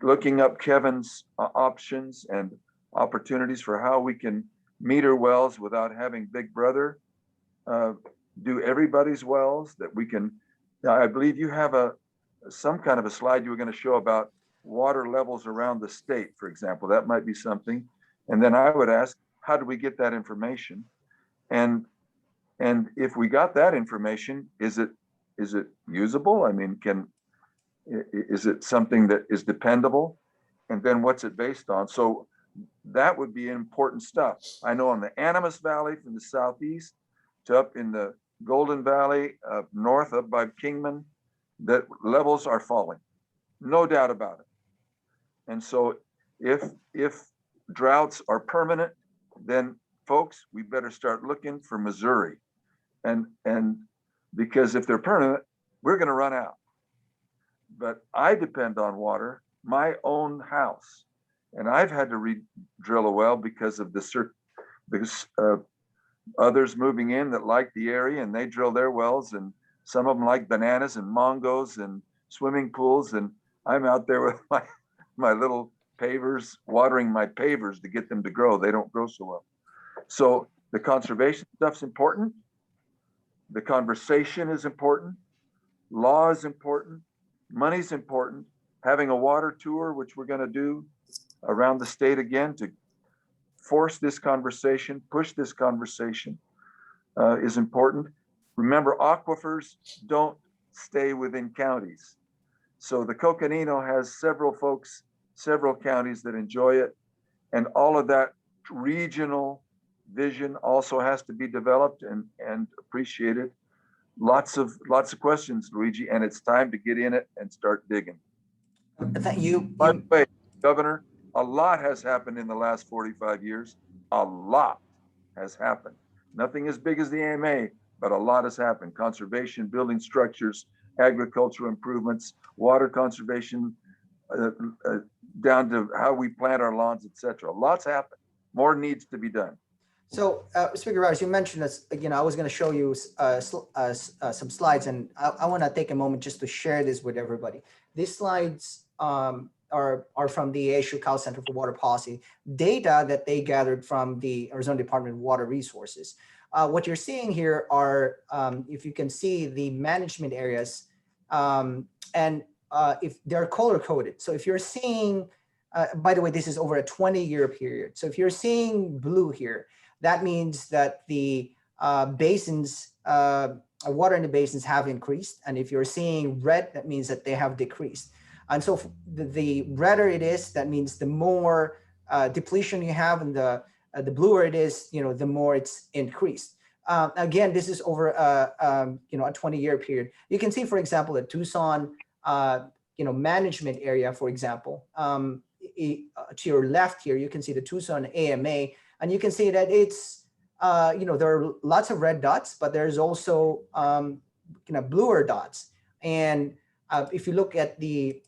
Looking up Kevin's options and opportunities for how we can meter wells without having Big Brother do everybody's wells, that we can. I believe you have some kind of a slide you were going to show about water levels around the state, for example. That might be something. And then I would ask, how do we get that information? And if we got that information, is it usable? I mean, is it something that is dependable? And then what's it based on? So that would be important stuff. I know in the Animas Valley from the southeast to up in the Golden Valley, up north, up by Kingman, that levels are falling, no doubt about it. And so if droughts are permanent, then folks, we better start looking for Missouri. And because if they're permanent, we're going to run out. But I depend on water, my own house. And I've had to re-drill a well because of others moving in that like the area, and they drill their wells, and some of them like bananas and mangos and swimming pools. And I'm out there with my little pavers, watering my pavers to get them to grow. They don't grow so well. So the conservation stuff's important. The conversation is important. Law is important. Money's important. Having a water tour, which we're going to do around the state again to force this conversation, push this conversation is important. Remember, aquifers don't stay within counties. So the Coconino has several folks, several counties that enjoy it. And all of that regional vision also has to be developed and appreciated. Lots of questions, Luigi, and it's time to get in it and start digging. Thank you. By the way, Governor, a lot has happened in the last 45 years. A lot has happened. Nothing as big as the AMA, but a lot has happened. Conservation, building structures, agricultural improvements, water conservation, down to how we plant our lawns, etc. Lots happened. More needs to be done. So, Speaker Roberts, you mentioned this. I was going to show you some slides, and I want to take a moment just to share this with everybody. These slides are from the ASU Cal Center for Water Policy data that they gathered from the Arizona Department of Water Resources. What you're seeing here are, if you can see, the management areas, and if they're color coded. So if you're seeing, by the way, this is over a 20-year period. So if you're seeing blue here, that means that the basins, water in the basins have increased. And if you're seeing red, that means that they have decreased. And so the redder it is, that means the more depletion you have, and the bluer it is, the more it's increased. Again, this is over a 20-year period. You can see, for example, the Tucson, management area, for example, to your left here, you can see the Tucson AMA, and you can see that it's, there are lots of red dots, but there's also, bluer dots. And if you look at the,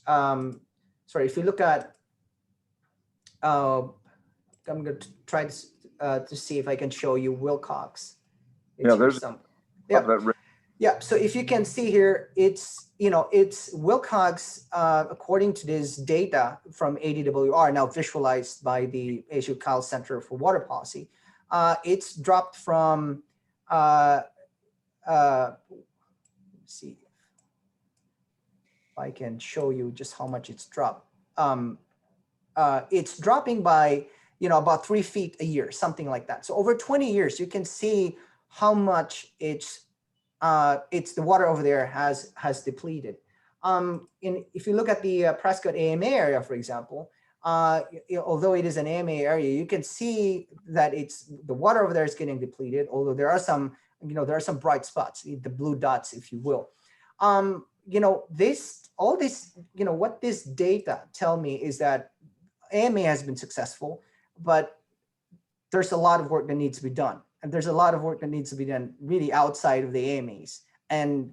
if you look at, I'm going to try to see if I can show you Wilcox. Yeah, there's some. Yeah, so if you can see here, it's Wilcox, according to this data from ADWR, now visualized by the ASU Cal Center for Water Policy. It's dropped from, let's see if I can show you just how much it's dropped. It's dropping by, about 3 feet a year, something like that. So over 20 years, you can see how much it's the water over there has depleted. If you look at the Prescott AMA area, for example, although it is an AMA area, you can see that the water over there is getting depleted. Although there are some, there are some bright spots, the blue dots, if you will. What this data tell me is that AMA has been successful, but there's a lot of work that needs to be done. And there's a lot of work that needs to be done really outside of the AMAs. And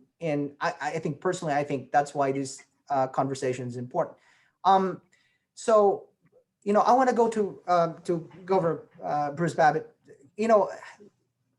I think personally, I think that's why this conversation is important. So, I want to go to Governor Bruce Babbitt.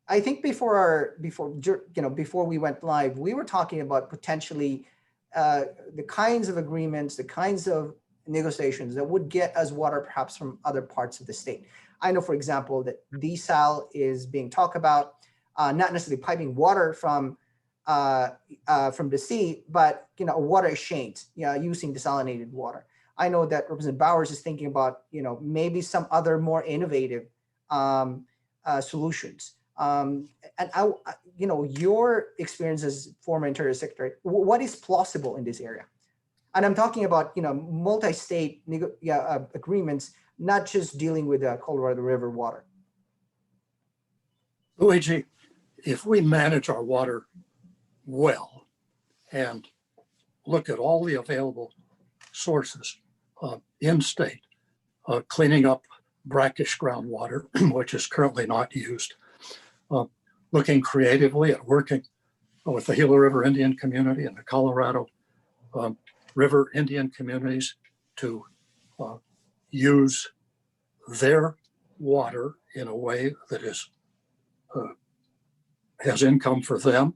I think before we went live, we were talking about potentially the kinds of agreements, the kinds of negotiations that would get us water perhaps from other parts of the state. I know, for example, that desal is being talked about, not necessarily piping water from the sea, but a water exchange, using desalinated water. I know that Representative Bowers is thinking about maybe some other more innovative solutions. And your experience as former Interior Secretary, what is plausible in this area? And I'm talking about multi-state agreements, not just dealing with the Colorado River water. Luigi, if we manage our water well and look at all the available sources in state, cleaning up brackish groundwater, which is currently not used, looking creatively at working with the Gila River Indian community and the Colorado River Indian communities to use their water in a way that is has income for them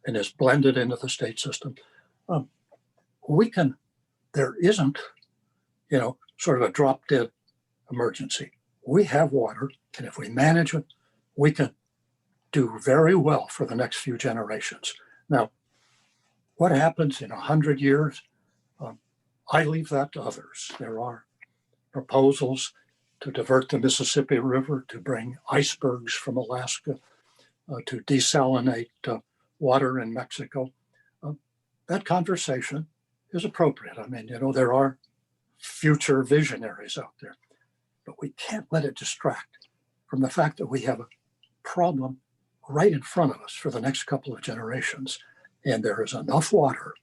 and is blended into the state system. There isn't, sort of a drop dead emergency. We have water, and if we manage it, we can do very well for the next few generations. Now, what happens in 100 years? I leave that to others. There are proposals to divert the Mississippi River, to bring icebergs from Alaska, to desalinate water in Mexico. That conversation is appropriate. I mean, there are future visionaries out there, but we can't let it distract from the fact that we have a problem right in front of us for the next couple of generations. And there is enough water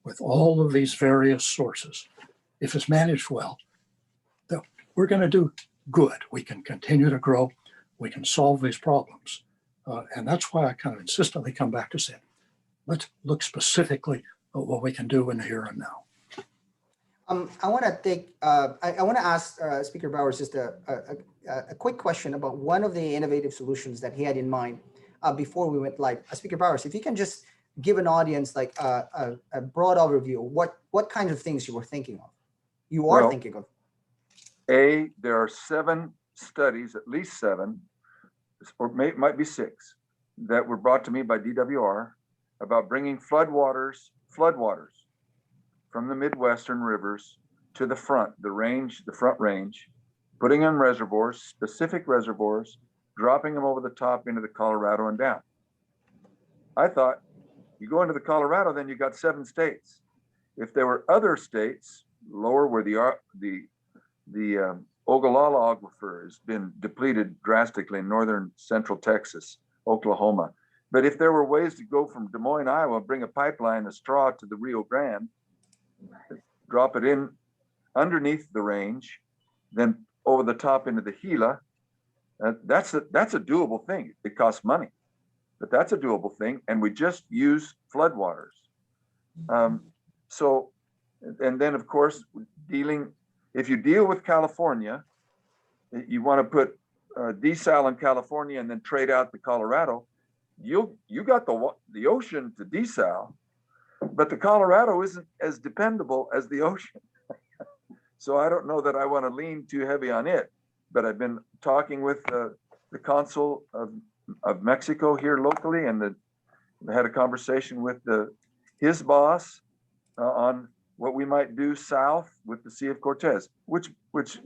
with all of these various sources, if it's managed well, that we're going to do good. We can continue to grow. We can solve these problems. And that's why I kind of insistently come back to say, let's look specifically at what we can do in the here and now. I want to ask Speaker Bowers just a quick question about one of the innovative solutions that he had in mind before we went live. Speaker Bowers, if you can just give an audience like a broad overview, what kinds of things you were thinking of, thinking of. There are 7 studies, at least 7, or might be 6, that were brought to me by DWR about bringing floodwaters from the Midwestern rivers to the front range, putting in reservoirs, specific reservoirs, dropping them over the top into the Colorado and down. I thought, you go into the Colorado, then you got 7 states. If there were other states lower where the Ogallala Aquifer has been depleted drastically in northern central Texas, Oklahoma. But if there were ways to go from Des Moines, Iowa, bring a pipeline, a straw to the Rio Grande, drop it in underneath the range, then over the top into the Gila, that's a doable thing. It costs money, but that's a doable thing. And we just use floodwaters. And then of course, if you deal with California, you want to put desal in California and then trade out the Colorado, you got the ocean to desal, but the Colorado isn't as dependable as the ocean. So I don't know that I want to lean too heavy on it, but I've been talking with the consul of Mexico here locally, and I had a conversation with his boss on what we might do south with the Sea of Cortez, which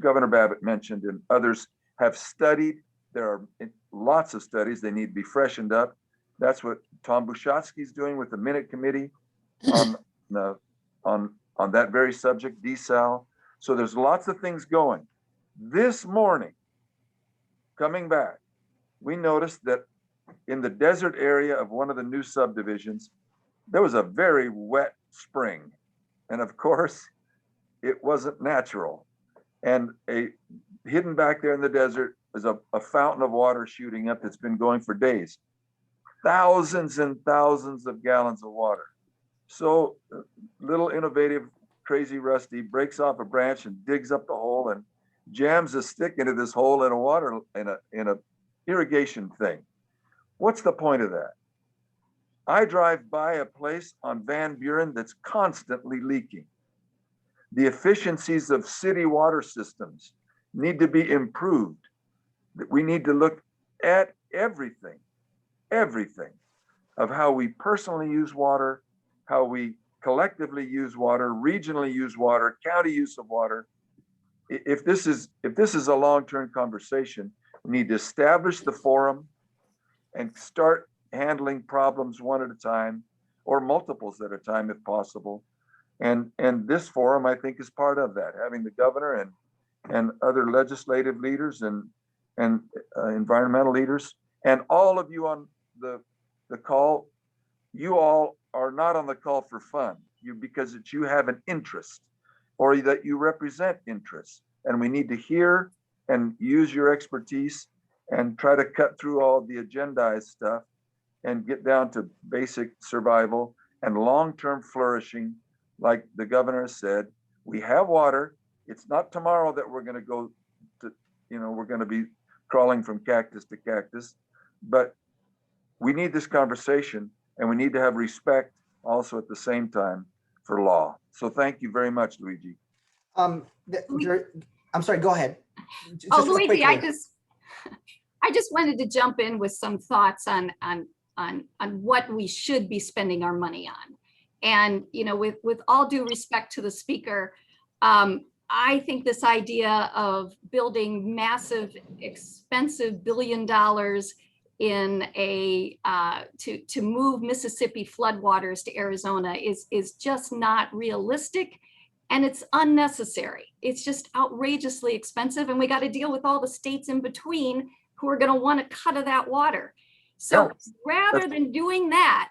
Governor Babbitt mentioned and others have studied. There are lots of studies. They need to be freshened up. That's what Tom Bushatsky's doing with the Minute Committee on that very subject, desal. So there's lots of things going. This morning, coming back, we noticed that in the desert area of one of the new subdivisions, there was a very wet spring. And of course, it wasn't natural. And hidden back there in the desert is a fountain of water shooting up that's been going for days. Thousands and thousands of gallons of water. So little innovative, crazy Rusty breaks off a branch and digs up the hole and jams a stick into this hole in a water, in a irrigation thing. What's the point of that? I drive by a place on Van Buren that's constantly leaking. The efficiencies of city water systems need to be improved. We need to look at everything of how we personally use water, how we collectively use water, regionally use water, county use of water. If this is a long-term conversation, we need to establish the forum and start handling problems one at a time or multiples at a time if possible. And this forum, I think, is part of that, having the governor and other legislative leaders and environmental leaders and all of you on the call. You all are not on the call for fun, because you have an interest or that you represent interests, and we need to hear and use your expertise and try to cut through all the agendized stuff and get down to basic survival and long-term flourishing. Like the governor said, we have water. It's not tomorrow that we're going to go to, we're going to be crawling from cactus to cactus, but we need this conversation, and we need to have respect also at the same time for law. So thank you very much, Luigi. I'm sorry, go ahead. Luigi, I I just wanted to jump in with some thoughts on what we should be spending our money on. And, you know, with all due respect to the speaker, I think this idea of building massive, expensive $1 billion in a to move Mississippi floodwaters to Arizona is just not realistic, and it's unnecessary. It's just outrageously expensive, and we got to deal with all the states in between who are going to want a cut of that water. So rather than doing that,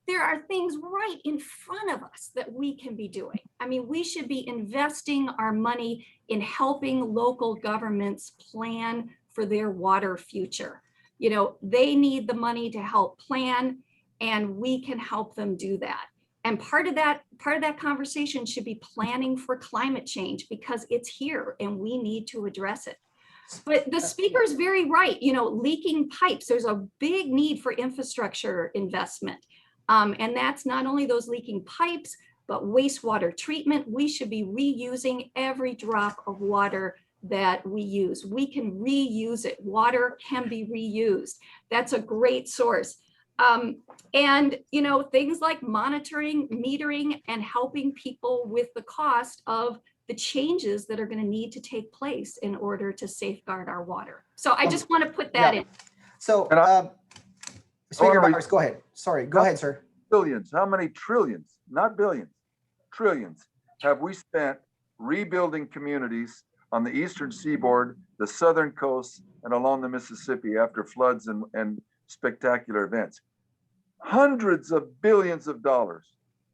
there are things right in front of us that we can be doing. I mean, we should be investing our money in helping local governments plan for their water future. You know, they need the money to help plan, and we can help them do that. And part of that conversation should be planning for climate change, because it's here and we need to address it. But the speaker's very right. You know, leaking pipes, there's a big need for infrastructure investment. And that's not only those leaking pipes, but wastewater treatment. We should be reusing every drop of water that we use. We can reuse it. Water can be reused. That's a great source. And, you know, things like monitoring, metering, and helping people with the cost of the changes that are going to need to take place in order to safeguard our water. So I just want to put that in. So, Speaker Bowers, go ahead. Sorry, go ahead, sir. Billions, how many trillions, not billions, trillions have we spent rebuilding communities on the eastern seaboard, the southern coast, and along the Mississippi after floods and spectacular events? Hundreds of billions of dollars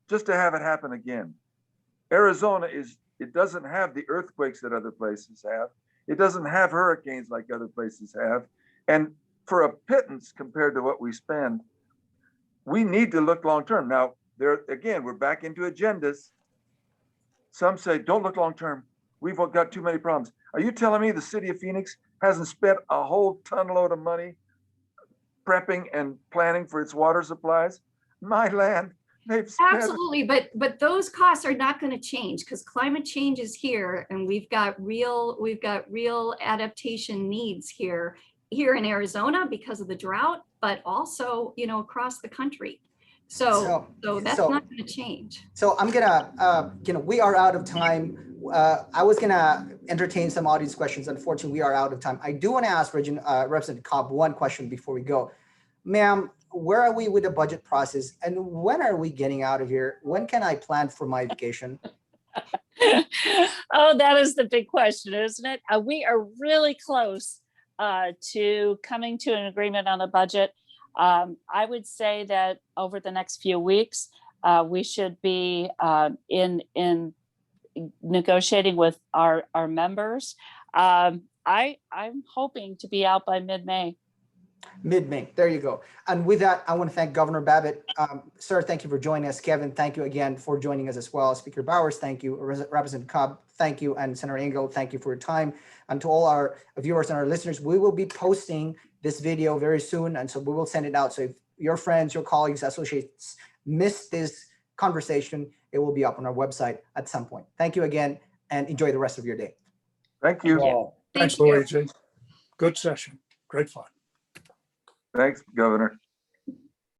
just to have it happen again. Arizona it doesn't have the earthquakes that other places have. It doesn't have hurricanes like other places have. And for a pittance compared to what we spend, we need to look long-term. Now, there again, we're back into agendas. Some say, don't look long-term. We've got too many problems. Are you telling me the city of Phoenix hasn't spent a whole ton load of money prepping and planning for its water supplies? My land, they've spent. Absolutely, but those costs are not going to change, because climate change is here, and we've got real adaptation needs here in Arizona because of the drought, but also, you know, across the country. So that's not going to change. So I'm gonna, you know, we are out of time. I was gonna entertain some audience questions. Unfortunately, we are out of time. I do want to ask Representative Cobb one question before we go. Ma'am, where are we with the budget process, and when are we getting out of here? When can I plan for my vacation? Oh, that is the big question, isn't it? We are really close to coming to an agreement on a budget. I would say that over the next few weeks, we should be in negotiating with our members. I'm hoping to be out by mid-May. Mid-May, there you go. And with that, I want to thank Governor Babbitt. Sir, thank you for joining us. Kevin, thank you again for joining us as well. Speaker Bowers, thank you. Representative Cobb, thank you. And Senator Engel, thank you for your time. And to all our viewers and our listeners, we will be posting this video very soon. And so we will send it out. So if your friends, your colleagues, associates missed this conversation, it will be up on our website at some point. Thank you again, and enjoy the rest of your day. Thank you. Thanks, Luigi. Good session. Great fun. Thanks, Governor.